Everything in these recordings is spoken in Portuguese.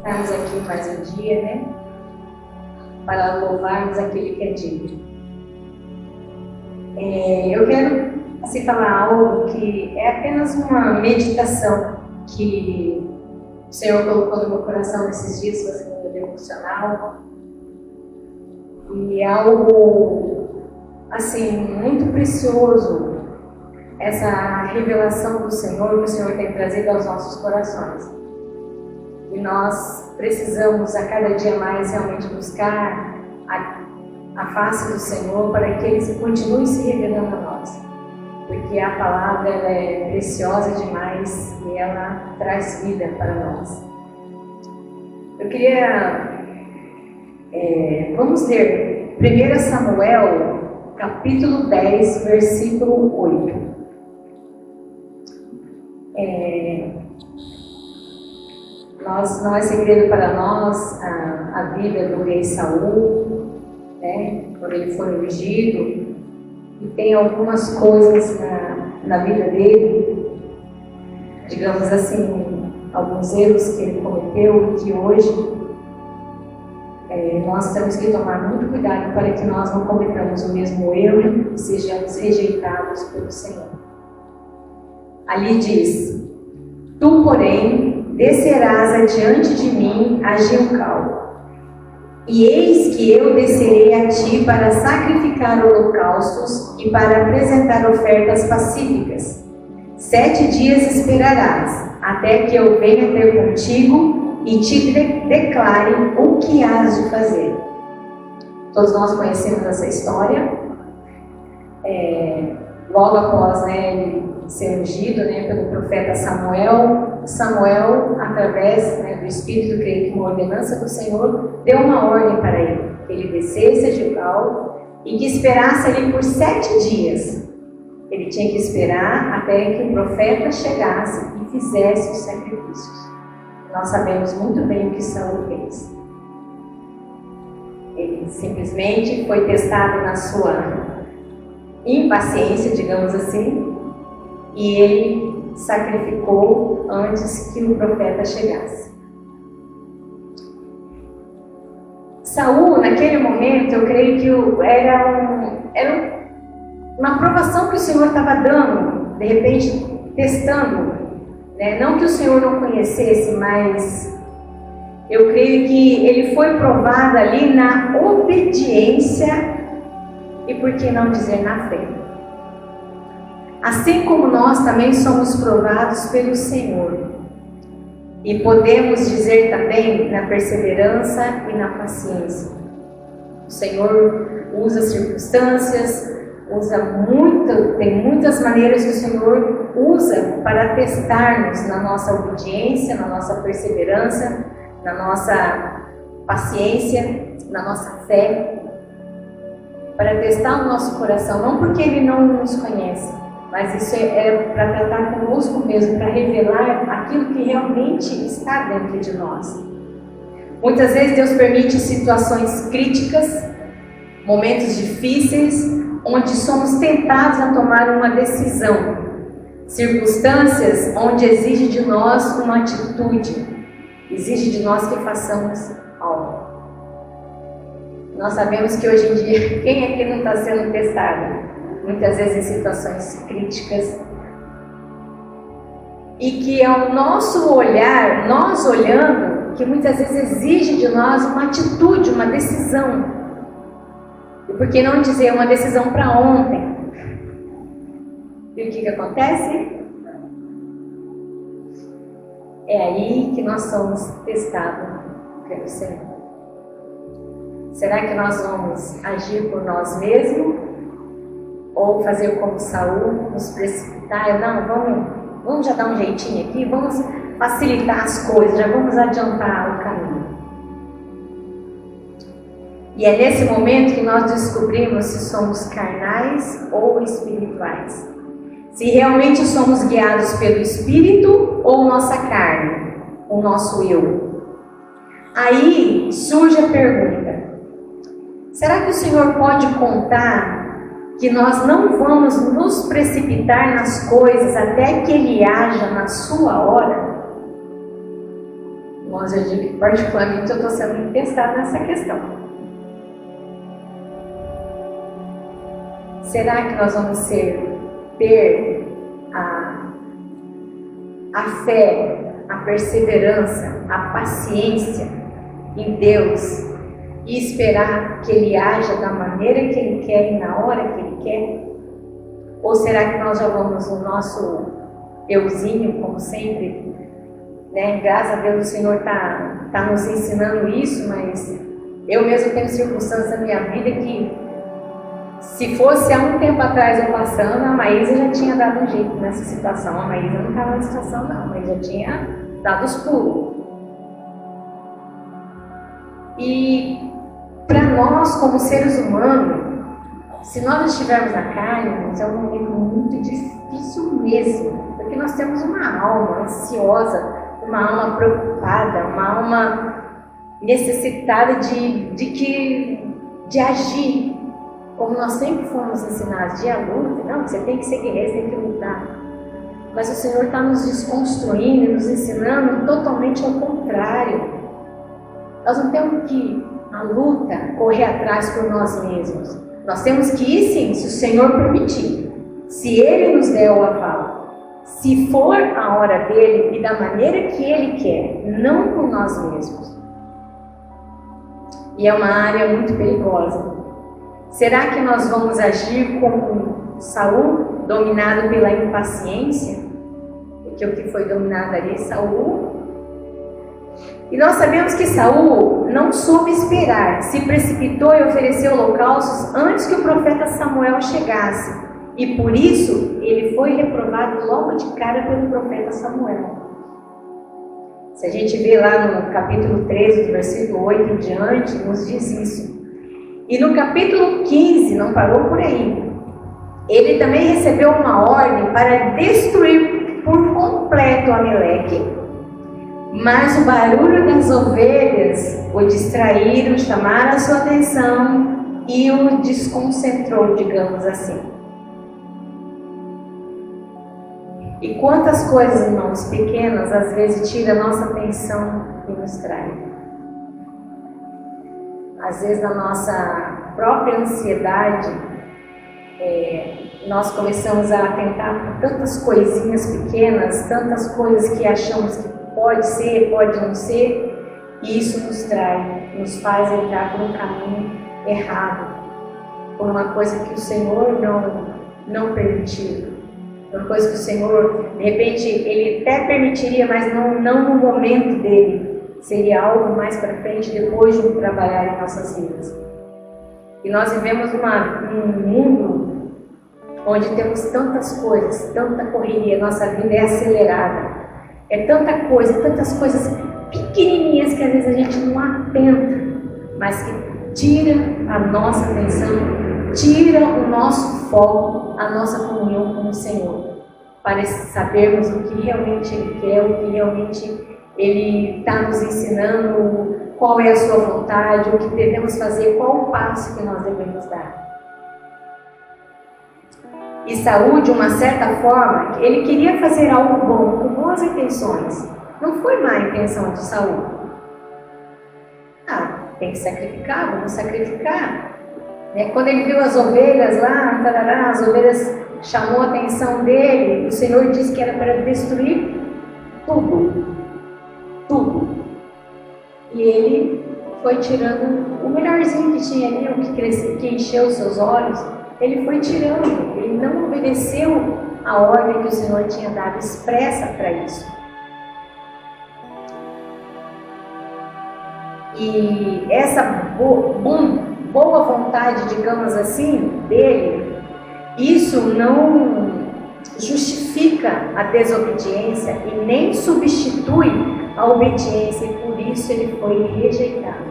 Estamos aqui mais um dia, né? Para louvarmos aquele que é digno. Eu quero falar algo que é apenas uma meditação que o Senhor colocou no meu coração nesses dias, fazendo o devocional. E é algo, muito precioso, essa revelação do Senhor que o Senhor tem trazido aos nossos corações. E nós precisamos a cada dia mais realmente buscar a face do Senhor para que Ele continue se revelando a nós. Porque a palavra ela é preciosa demais e ela traz vida para nós. Eu queria... vamos ler 1 Samuel, capítulo 10, versículo 8. Não é segredo para nós a vida do rei Saul, né? Quando ele foi ungido, e tem algumas coisas na vida dele, digamos assim, alguns erros que ele cometeu e que hoje nós temos que tomar muito cuidado para que nós não cometamos o mesmo erro e sejamos rejeitados pelo Senhor. Ali diz: tu, porém, descerás adiante de mim a Gilgal, e eis que eu descerei a ti para sacrificar holocaustos e para apresentar ofertas pacíficas. 7 dias esperarás, até que eu venha ter contigo e te declare o que hás de fazer. Todos nós conhecemos essa história. Logo após ele ser ungido pelo profeta Samuel, através do Espírito, creio que uma ordenança do Senhor, deu uma ordem para ele, que ele descesse a Gilgal e que esperasse ali por 7 dias. Ele tinha que esperar até que o profeta chegasse e fizesse os sacrifícios. Nós sabemos muito bem o que Saul fez. Ele simplesmente foi testado na sua impaciência, digamos assim, e ele sacrificou antes que o profeta chegasse. Saul, naquele momento, eu creio que era uma provação que o Senhor estava dando, de repente testando, né? Não que o Senhor não conhecesse, mas eu creio que ele foi provado ali na obediência e, por que não dizer, na fé. Assim como nós também somos provados pelo Senhor. E podemos dizer também na perseverança e na paciência. O Senhor usa circunstâncias, tem muitas maneiras que o Senhor usa para testar-nos na nossa obediência, na nossa perseverança, na nossa paciência, na nossa fé, para testar o nosso coração, não porque Ele não nos conhece, mas isso é para tratar conosco mesmo, para revelar aquilo que realmente está dentro de nós. Muitas vezes Deus permite situações críticas, momentos difíceis, onde somos tentados a tomar uma decisão, circunstâncias onde exige de nós uma atitude, exige de nós que façamos algo. Nós sabemos que hoje em dia, quem é que não está sendo testado? Muitas vezes em situações críticas. E que é o nosso olhar, nós olhando, que muitas vezes exige de nós uma atitude, uma decisão. E por que não dizer uma decisão para ontem? E o que acontece? É aí que nós somos testados pelo Senhor. Será que nós vamos agir por nós mesmos? Ou fazer como Saul, nos precipitar? Não, vamos já dar um jeitinho aqui, vamos facilitar as coisas, já vamos adiantar o caminho. E é nesse momento que nós descobrimos se somos carnais ou espirituais. Se realmente somos guiados pelo Espírito ou nossa carne, o nosso eu. Aí surge a pergunta: será que o Senhor pode contar que nós não vamos nos precipitar nas coisas até que Ele haja na sua hora? Irmãos, eu digo que particularmente eu estou sendo testada nessa questão. Será que nós vamos ter a fé, a perseverança, a paciência em Deus e esperar que Ele haja da maneira que Ele quer e na hora que Ele quer? Ou será que nós já vamos no nosso euzinho, como sempre, né? Graças a Deus o Senhor está nos ensinando isso, mas eu mesmo tenho circunstâncias na minha vida que, se fosse há um tempo atrás eu passando, a Maísa já tinha dado um jeito nessa situação. A Maísa não estava na situação não, mas já tinha dado os pulos. E para nós, como seres humanos, se nós estivermos na carne, é um momento muito difícil mesmo, porque nós temos uma alma ansiosa, uma alma preocupada, uma alma necessitada de agir, como nós sempre fomos ensinados, de luta. Não, você tem que ser guerreiro, você tem que lutar. Mas o Senhor está nos desconstruindo, nos ensinando totalmente ao contrário. Nós não temos que, a luta, correr atrás por nós mesmos. Nós temos que ir sim, se o Senhor permitir. Se Ele nos der o aval. Se for a hora dEle e da maneira que Ele quer, não por nós mesmos. E é uma área muito perigosa. Será que nós vamos agir como Saul, dominado pela impaciência? Porque o que foi dominado ali, Saul. E nós sabemos que Saul não soube esperar, se precipitou e ofereceu holocaustos antes que o profeta Samuel chegasse. E por isso ele foi reprovado logo de cara pelo profeta Samuel. Se a gente vê lá no capítulo 13, do versículo 8 em diante, nos diz isso. E no capítulo 15, não parou por aí, ele também recebeu uma ordem para destruir por completo Amaleque, mas o barulho das ovelhas o distraíram, chamaram a sua atenção e o desconcentrou, digamos assim. E quantas coisas, irmãos, pequenas, às vezes tiram a nossa atenção e nos traem. Às vezes, na nossa própria ansiedade, nós começamos a atentar por tantas coisinhas pequenas, tantas coisas que achamos que pode ser, pode não ser, e isso nos trai, nos faz entrar por um caminho errado, por uma coisa que o Senhor não permitiu, uma coisa que o Senhor, de repente, Ele até permitiria, mas não no momento dele. Seria algo mais para frente, depois de trabalhar em nossas vidas. E nós vivemos num mundo onde temos tantas coisas, tanta correria, nossa vida é acelerada. É tanta coisa, tantas coisas pequenininhas que às vezes a gente não atenta, mas que tira a nossa atenção, tira o nosso foco, a nossa comunhão com o Senhor, para sabermos o que realmente Ele quer, o que realmente Ele está nos ensinando, qual é a sua vontade, o que devemos fazer, qual o passo que nós devemos dar. E Saul, de uma certa forma, ele queria fazer algo bom, com boas intenções. Não foi má a intenção de Saul. Tem que sacrificar, vamos sacrificar. Quando ele viu as ovelhas lá, as ovelhas chamou a atenção dele, o Senhor disse que era para destruir tudo. E ele foi tirando o melhorzinho que tinha ali, o que cresceu, que encheu os seus olhos, ele foi tirando. Ele não obedeceu a ordem que o Senhor tinha dado expressa para isso. E essa boa vontade, digamos assim, dele, isso não justifica a desobediência e nem substitui a obediência, e por isso ele foi rejeitado.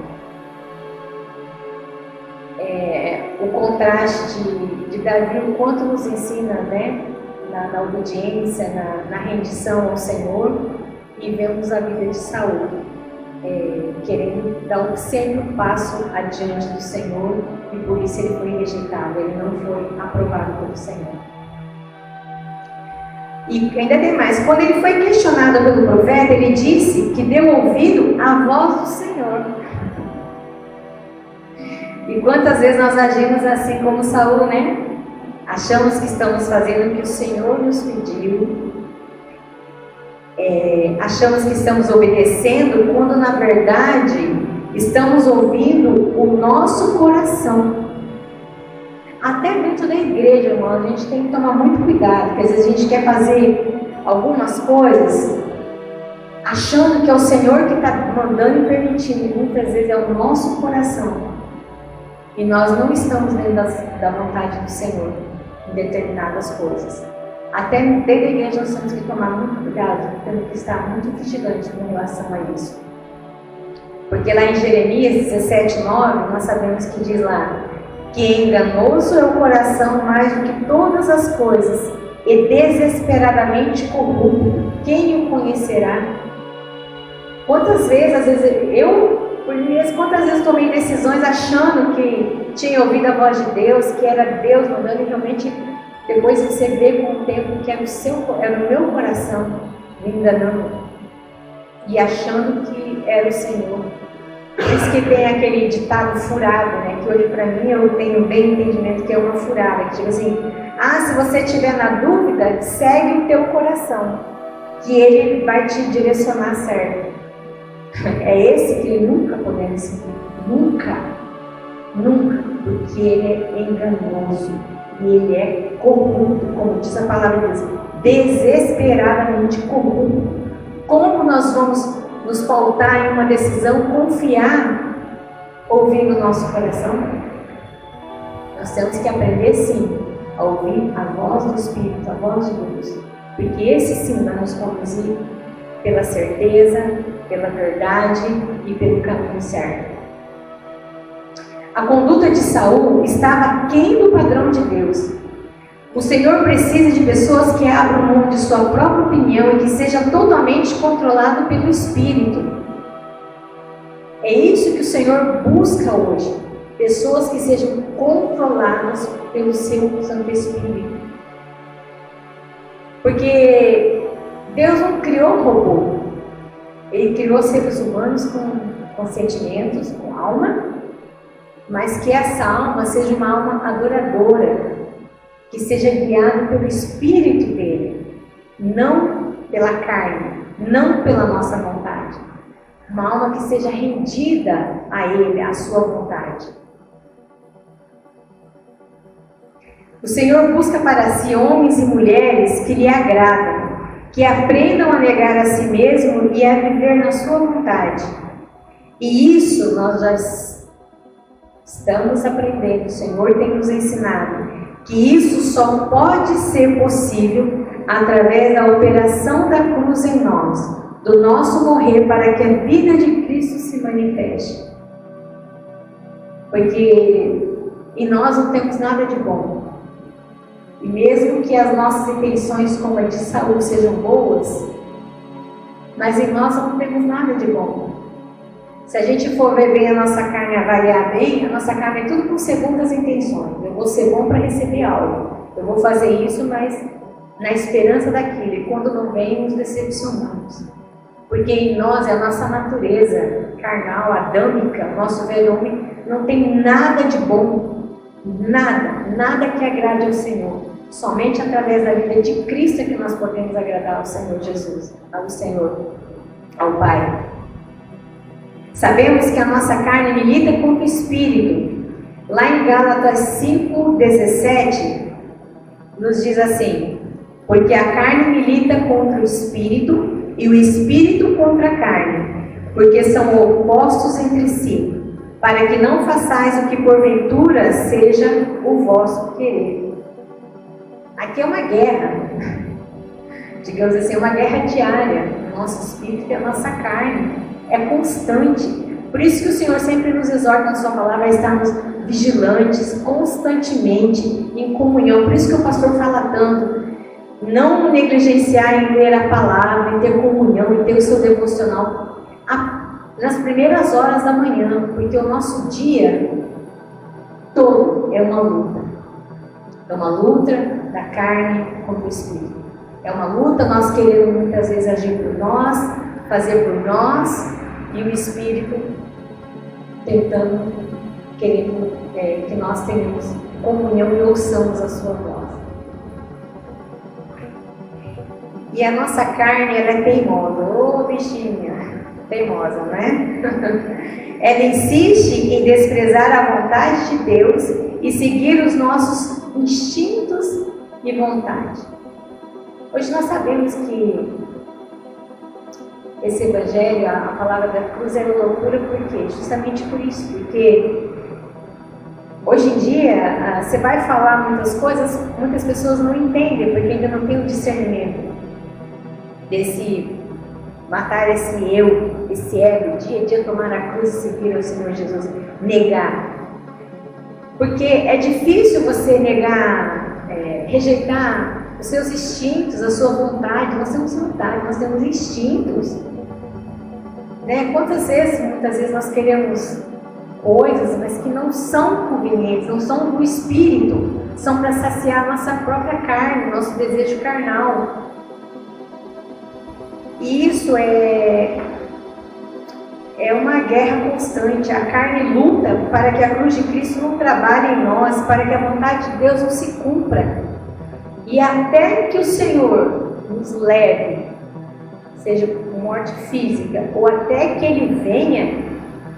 O contraste de Davi, o quanto nos ensina, na obediência, na rendição ao Senhor, e vemos a vida de Saul, querendo dar sempre um passo adiante do Senhor, e por isso ele foi rejeitado, ele não foi aprovado pelo Senhor. E ainda tem mais, quando ele foi questionado pelo profeta, ele disse que deu ouvido à voz do Senhor. E quantas vezes nós agimos assim como Saul, né? Achamos que estamos fazendo o que o Senhor nos pediu. Achamos que estamos obedecendo, quando na verdade estamos ouvindo o nosso coração. Até dentro da igreja, irmão, a gente tem que tomar muito cuidado, porque às vezes a gente quer fazer algumas coisas achando que é o Senhor que está mandando e permitindo, e muitas vezes é o nosso coração. E nós não estamos dentro da vontade do Senhor em determinadas coisas. Até dentro da igreja nós temos que tomar muito cuidado, temos que estar muito vigilantes com relação a isso. Porque lá em Jeremias 17:9, nós sabemos que diz lá que enganoso é o coração mais do que todas as coisas e desesperadamente corrupto. Quem o conhecerá? Quantas vezes, às vezes, quantas vezes tomei decisões achando que tinha ouvido a voz de Deus, que era Deus mandando, e realmente depois você vê com o tempo que era o meu coração me enganando e achando que era o Senhor. Por isso que tem aquele ditado furado, né? Que hoje para mim eu tenho bem entendimento que é uma furada, que tipo assim, se você estiver na dúvida, segue o teu coração, que ele vai te direcionar certo. É esse que nunca podemos seguir, nunca, porque ele é enganoso e ele é corrupto, como diz a palavra de Deus, desesperadamente corrupto. Como nós vamos nos pautar em uma decisão, confiar, ouvindo o nosso coração? Nós temos que aprender sim a ouvir a voz do Espírito, a voz de Deus, porque esse sim vai nos conduzir pela certeza, pela verdade e pelo caminho certo. A conduta de Saul estava aquém do padrão de Deus. O Senhor precisa de pessoas que abram mão de sua própria opinião e que seja totalmente controlado pelo Espírito. É isso que o Senhor busca hoje. Pessoas que sejam controladas pelo seu Santo Espírito. Porque Deus não criou robô. Ele criou seres humanos com sentimentos, com alma, mas que essa alma seja uma alma adoradora, que seja guiado pelo Espírito dele, não pela carne, não pela nossa vontade. Uma alma que seja rendida a ele, à sua vontade. O Senhor busca para si homens e mulheres que lhe agradam, que aprendam a negar a si mesmo e a viver na sua vontade. E isso nós já estamos aprendendo, o Senhor tem nos ensinado, que isso só pode ser possível através da operação da cruz em nós, do nosso morrer para que a vida de Cristo se manifeste. Porque em nós não temos nada de bom. E mesmo que as nossas intenções, como a de Saul, sejam boas, mas em nós não temos nada de bom. Se a gente for ver bem a nossa carne, avaliar bem, a nossa carne é tudo com segundas intenções. Eu vou ser bom para receber algo. Eu vou fazer isso, mas na esperança daquilo. E quando não vem, nos decepcionamos. Porque em nós é a nossa natureza carnal, adâmica, o nosso velho homem, não tem nada de bom. Nada que agrade ao Senhor. Somente através da vida de Cristo é que nós podemos agradar ao Senhor Jesus, ao Senhor, ao Pai. Sabemos que a nossa carne milita contra o Espírito. Lá em Gálatas 5:17, nos diz assim: porque a carne milita contra o Espírito e o Espírito contra a carne, porque são opostos entre si, para que não façais o que porventura seja o vosso querer. Aqui é uma guerra, digamos assim, uma guerra diária. O nosso espírito e a nossa carne é constante. Por isso que o Senhor sempre nos exorta na sua palavra a estarmos vigilantes, constantemente em comunhão. Por isso que o pastor fala tanto, não negligenciar em ler a palavra, em ter comunhão, em ter o seu devocional nas primeiras horas da manhã, porque o nosso dia todo é uma luta. É uma luta da carne contra o Espírito. É uma luta, nós queremos muitas vezes agir por nós, fazer por nós, e o Espírito tentando, querendo que nós tenhamos comunhão e ouçamos a sua voz. E a nossa carne, ela é teimosa. Ô bichinha, teimosa, né? Ela insiste em desprezar a vontade de Deus e seguir os nossos instintos e vontade. Hoje nós sabemos que esse evangelho, a palavra da cruz é loucura, por quê? Justamente por isso, porque hoje em dia você vai falar muitas coisas, muitas pessoas não entendem, porque ainda não tem o discernimento desse matar esse eu, esse ego, dia a dia tomar a cruz e seguir ao Senhor Jesus, negar. Porque é difícil você negar, rejeitar os seus instintos, a sua vontade. Nós temos vontade, nós temos instintos. Né? Muitas vezes nós queremos coisas, mas que não são convenientes, não são do Espírito, são para saciar a nossa própria carne, nosso desejo carnal. E isso é uma guerra constante. A carne luta para que a cruz de Cristo não trabalhe em nós, para que a vontade de Deus não se cumpra. E até que o Senhor nos leve, seja por morte física, ou até que Ele venha,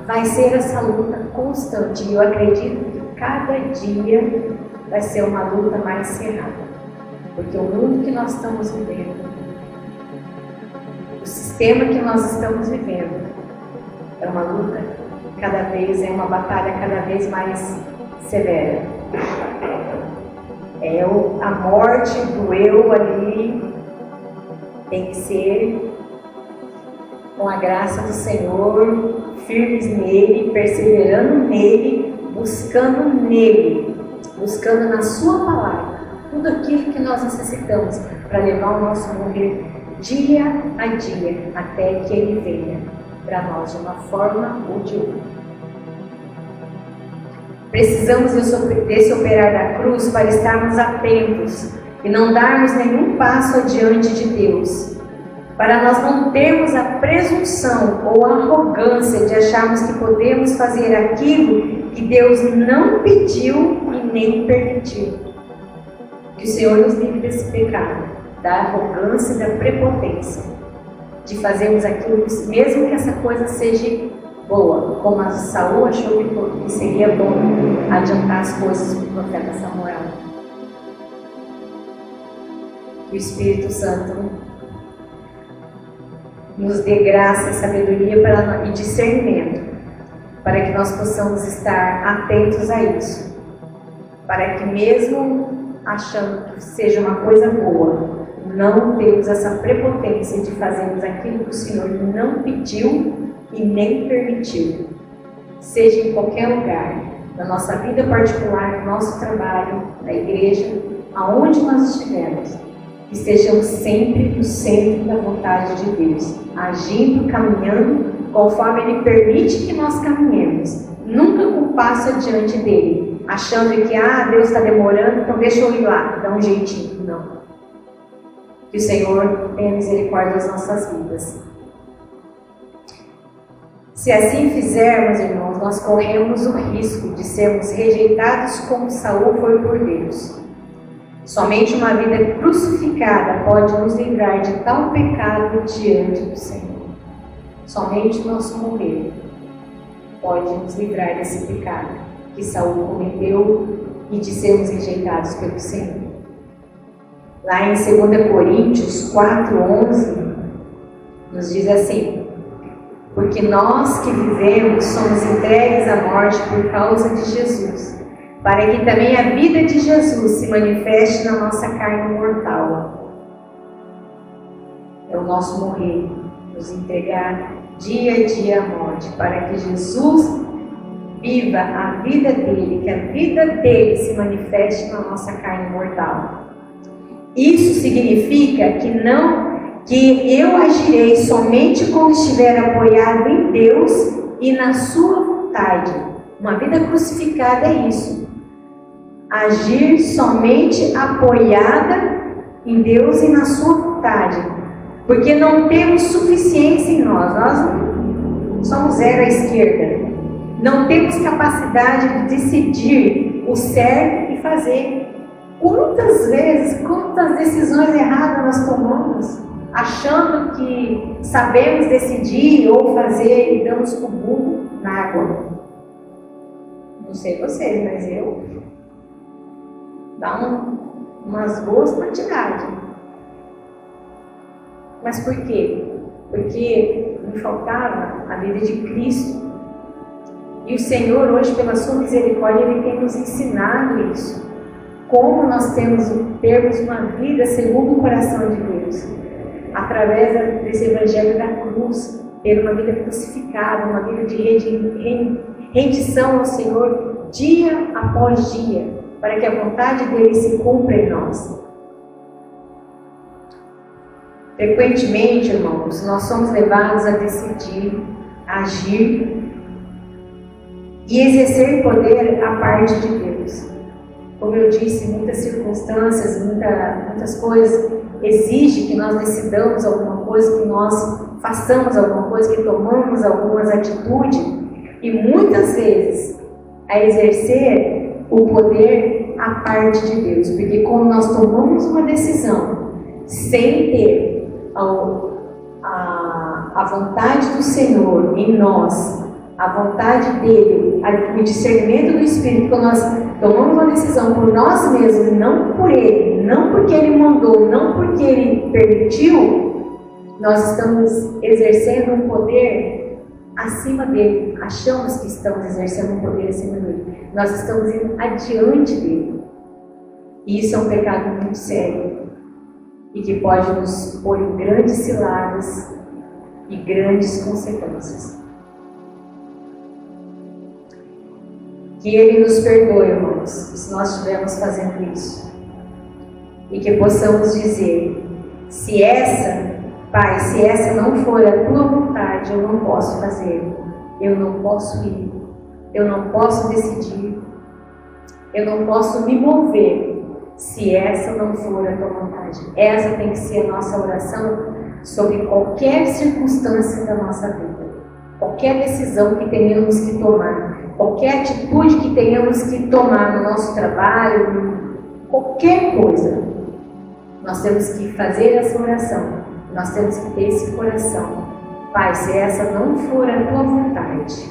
vai ser essa luta constante. E eu acredito que cada dia vai ser uma luta mais cerrada. Porque o mundo que nós estamos vivendo, o sistema que nós estamos vivendo, é uma luta cada vez, é uma batalha cada vez mais severa. A morte do eu ali tem que ser com a graça do Senhor, firmes nele, perseverando nele, buscando na sua palavra tudo aquilo que nós necessitamos para levar o nosso morrer dia a dia, até que Ele venha para nós de uma forma ou de outra. Precisamos desse operar da cruz para estarmos atentos e não darmos nenhum passo adiante de Deus, para nós não termos a presunção ou a arrogância de acharmos que podemos fazer aquilo que Deus não pediu e nem permitiu. Que o Senhor nos livre desse pecado, da arrogância e da prepotência, de fazermos aquilo, mesmo que essa coisa seja boa, como a Saul achou que seria bom adiantar as coisas para o profeta Samuel. Que o Espírito Santo nos dê graça e sabedoria e discernimento, para que nós possamos estar atentos a isso, para que mesmo achando que seja uma coisa boa, não temos essa prepotência de fazermos aquilo que o Senhor não pediu e nem permitiu. Seja em qualquer lugar, na nossa vida particular, no nosso trabalho, na igreja, aonde nós estivermos, que estejamos sempre no centro da vontade de Deus, agindo, caminhando, conforme Ele permite que nós caminhemos, nunca com um passo adiante dele, achando que Deus está demorando, então deixa eu ir lá, dá um jeitinho. Não. Que o Senhor tenha misericórdia das nossas vidas. Se assim fizermos, irmãos, nós corremos o risco de sermos rejeitados como Saul foi por Deus. Somente uma vida crucificada pode nos livrar de tal pecado diante do Senhor. Somente o nosso morrer pode nos livrar desse pecado que Saul cometeu e de sermos rejeitados pelo Senhor. Lá em 2 Coríntios 4:11, nos diz assim: porque nós que vivemos somos entregues à morte por causa de Jesus, para que também a vida de Jesus se manifeste na nossa carne mortal. É o nosso morrer, nos entregar dia a dia à morte, para que Jesus viva a vida dele, que a vida dele se manifeste na nossa carne mortal. Isso significa que eu agirei somente quando estiver apoiado em Deus e na sua vontade. Uma vida crucificada é isso. Agir somente apoiada em Deus e na sua vontade, porque não temos suficiência em nós. Nós somos zero à esquerda. Não temos capacidade de decidir o certo e fazer. Quantas vezes, quantas decisões erradas nós tomamos, achando que sabemos decidir ou fazer e damos com o burro na água? Não sei vocês, mas eu dá umas boas quantidades. Mas por quê? Porque me faltava a vida de Cristo. E o Senhor hoje, pela sua misericórdia, Ele tem nos ensinado isso. Como nós termos uma vida segundo o coração de Deus. Através desse Evangelho da cruz, ter uma vida crucificada, uma vida de rendição ao Senhor, dia após dia, para que a vontade dEle se cumpra em nós. Frequentemente, irmãos, nós somos levados a decidir, a agir e exercer poder à parte de Deus. Como eu disse, muitas circunstâncias, muitas coisas exigem que nós decidamos alguma coisa, que nós façamos alguma coisa, que tomamos algumas atitudes, e muitas vezes a exercer o poder à parte de Deus, porque quando nós tomamos uma decisão sem ter a vontade do Senhor em nós, a vontade dele, o discernimento do Espírito, quando nós tomamos uma decisão por nós mesmos, não por ele, não porque ele mandou, não porque ele permitiu, nós estamos exercendo um poder acima dele. Achamos que estamos exercendo um poder acima dele. Nós estamos indo adiante dele. E isso é um pecado muito sério e que pode nos pôr em grandes ciladas e grandes consequências. Que Ele nos perdoe, irmãos, se nós estivermos fazendo isso. E que possamos dizer, Pai, se essa não for a Tua vontade, eu não posso fazer, eu não posso ir, eu não posso decidir, eu não posso me mover, se essa não for a Tua vontade. Essa tem que ser a nossa oração sobre qualquer circunstância da nossa vida, qualquer decisão que tenhamos que tomar, qualquer atitude que tenhamos que tomar no nosso trabalho, qualquer coisa, nós temos que fazer essa oração, nós temos que ter esse coração. Pai, se essa não for a Tua vontade,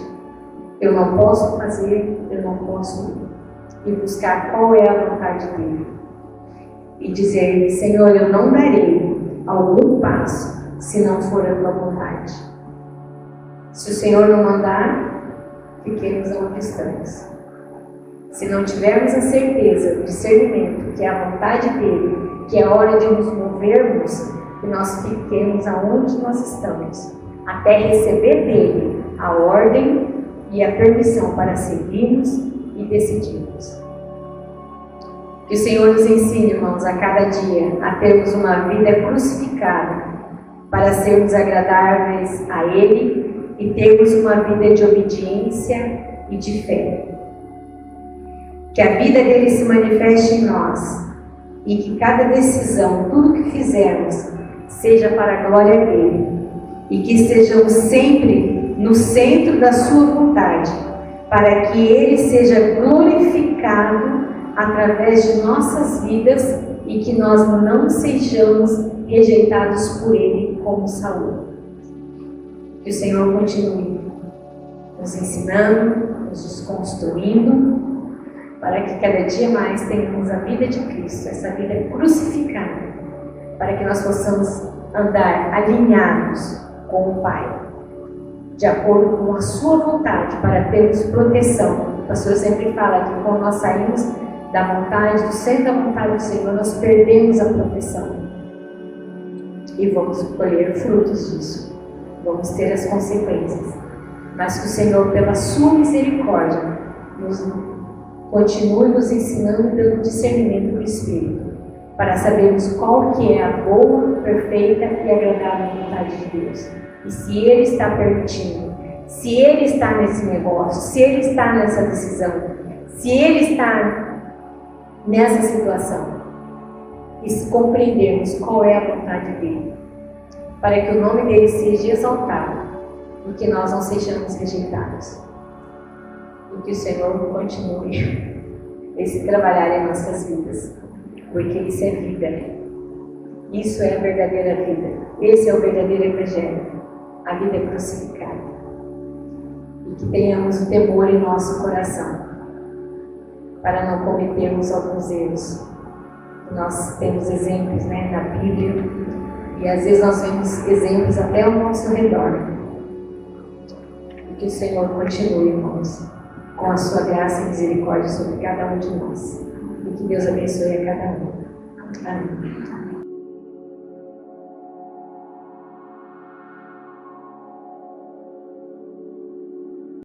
eu não posso fazer, eu não posso ir, e buscar qual é a vontade dele. E dizer, Senhor, eu não darei algum passo se não for a Tua vontade. Se o Senhor não mandar, fiquemos onde estamos. Se não tivermos a certeza, o discernimento, que é a vontade dele, que é a hora de nos movermos, que nós fiquemos aonde nós estamos, até receber dele a ordem e a permissão para seguirmos e decidirmos. Que o Senhor nos ensine, irmãos, a cada dia a termos uma vida crucificada, para sermos agradáveis a Ele e termos uma vida de obediência e de fé. Que a vida dele se manifeste em nós e que cada decisão, tudo que fizermos, seja para a glória dele e que estejamos sempre no centro da sua vontade, para que ele seja glorificado através de nossas vidas e que nós não sejamos rejeitados por ele como Saul. Que o Senhor continue nos ensinando, nos desconstruindo, para que cada dia mais tenhamos a vida de Cristo, essa vida crucificada, para que nós possamos andar alinhados com o Pai, de acordo com a sua vontade, para termos proteção. O pastor sempre fala que quando nós saímos da vontade, do centro da vontade do Senhor, nós perdemos a proteção. E vamos colher frutos disso. Vamos ter as consequências. Mas que o Senhor, pela sua misericórdia, continue nos ensinando e dando discernimento do Espírito, para sabermos qual que é a boa, perfeita e agradável vontade de Deus. E se Ele está permitindo, se Ele está nesse negócio, se Ele está nessa decisão, se Ele está nessa situação, e compreendermos qual é a vontade dele, para que o nome dele seja exaltado e que nós não sejamos rejeitados. E que o Senhor continue esse trabalhar em nossas vidas, porque isso é vida. Isso é a verdadeira vida. Esse é o verdadeiro Evangelho. A vida é crucificada. E que tenhamos o temor em nosso coração, para não cometermos alguns erros. Nós temos exemplos, na Bíblia, e às vezes nós vemos exemplos até ao nosso redor. E que o Senhor continue, irmãos, com a sua graça e misericórdia sobre cada um de nós. E que Deus abençoe a cada um. Amém.